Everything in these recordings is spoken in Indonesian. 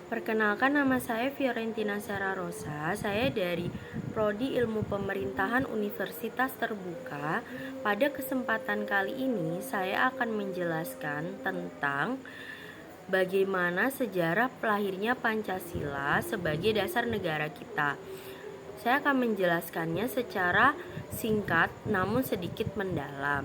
Perkenalkan, nama saya Fiorentina Sara Rosa. Saya dari Prodi Ilmu Pemerintahan Universitas Terbuka. Pada kesempatan kali ini saya akan menjelaskan tentang bagaimana sejarah lahirnya Pancasila sebagai dasar negara kita. Saya akan menjelaskannya secara singkat namun sedikit mendalam.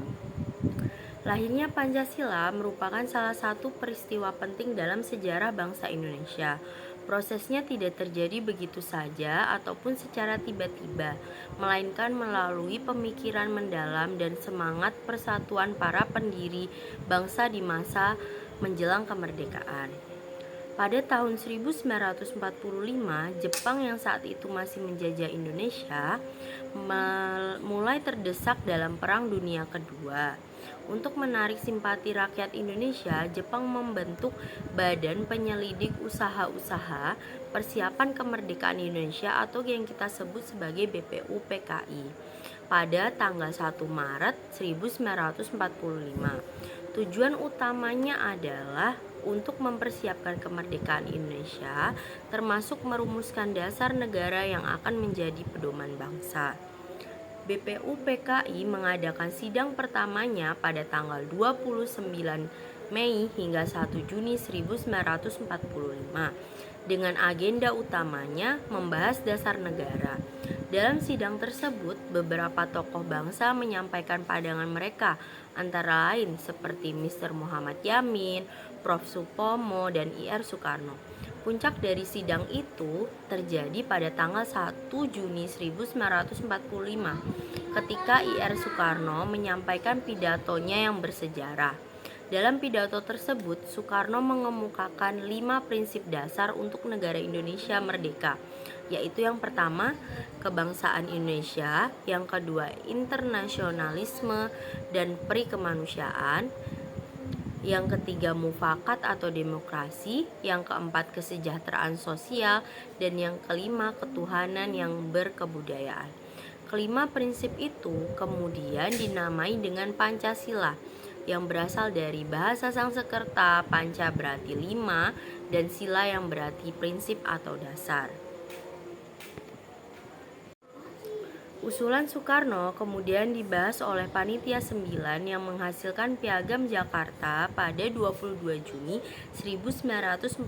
Lahirnya Pancasila merupakan salah satu peristiwa penting dalam sejarah bangsa Indonesia. Prosesnya tidak terjadi begitu saja ataupun secara tiba-tiba, melainkan melalui pemikiran mendalam dan semangat persatuan para pendiri bangsa di masa menjelang kemerdekaan. Pada tahun 1945, Jepang yang saat itu masih menjajah Indonesia mulai terdesak dalam Perang Dunia Kedua. Untuk menarik simpati rakyat Indonesia, Jepang membentuk Badan Penyelidik Usaha-Usaha Persiapan Kemerdekaan Indonesia atau yang kita sebut sebagai BPUPKI pada tanggal 1 Maret 1945. Tujuan utamanya adalah untuk mempersiapkan kemerdekaan Indonesia, termasuk merumuskan dasar negara yang akan menjadi pedoman bangsa. BPUPKI mengadakan sidang pertamanya pada tanggal 29 Mei hingga 1 Juni 1945 dengan agenda utamanya membahas dasar negara. Dalam sidang tersebut, beberapa tokoh bangsa menyampaikan pandangan mereka, antara lain seperti Mr. Muhammad Yamin, Prof. Supomo, dan Ir Soekarno. Puncak dari sidang itu terjadi pada tanggal 1 Juni 1945 ketika Ir Soekarno menyampaikan pidatonya yang bersejarah. Dalam pidato tersebut, Soekarno mengemukakan 5 prinsip dasar untuk negara Indonesia merdeka, yaitu yang pertama, kebangsaan Indonesia, yang kedua, internasionalisme dan perikemanusiaan, yang ketiga mufakat atau demokrasi, yang keempat kesejahteraan sosial, dan yang kelima ketuhanan yang berkebudayaan. Kelima prinsip itu kemudian dinamai dengan Pancasila, yang berasal dari bahasa Sanskerta. Panca berarti 5 dan sila yang berarti prinsip atau dasar. Usulan Soekarno kemudian dibahas oleh Panitia 9 yang menghasilkan Piagam Jakarta pada 22 Juni 1945.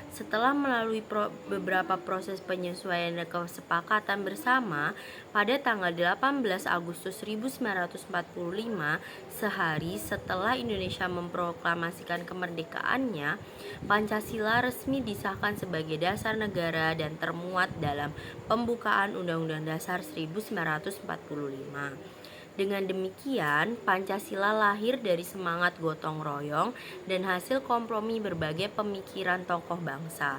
Setelah melalui beberapa proses penyesuaian dan kesepakatan bersama, pada tanggal 18 Agustus 1945, sehari setelah Indonesia memproklamasikan kemerdekaannya, Pancasila resmi disahkan sebagai dasar negara dan termuat dalam pembukaan Undang-Undang Dasar 1945. Dengan demikian, Pancasila lahir dari semangat gotong royong dan hasil kompromi berbagai pemikiran tokoh bangsa.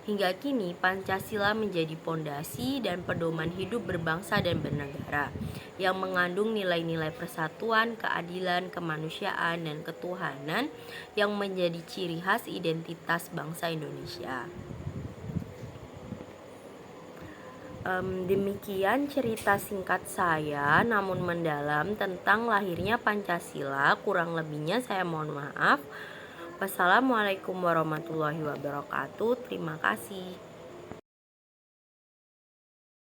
Hingga kini, Pancasila menjadi pondasi dan pedoman hidup berbangsa dan bernegara, yang mengandung nilai-nilai persatuan, keadilan, kemanusiaan, dan ketuhanan yang menjadi ciri khas identitas bangsa Indonesia. Demikian cerita singkat saya namun mendalam tentang lahirnya Pancasila. Kurang lebihnya saya mohon maaf. Wassalamualaikum warahmatullahi wabarakatuh. Terima kasih.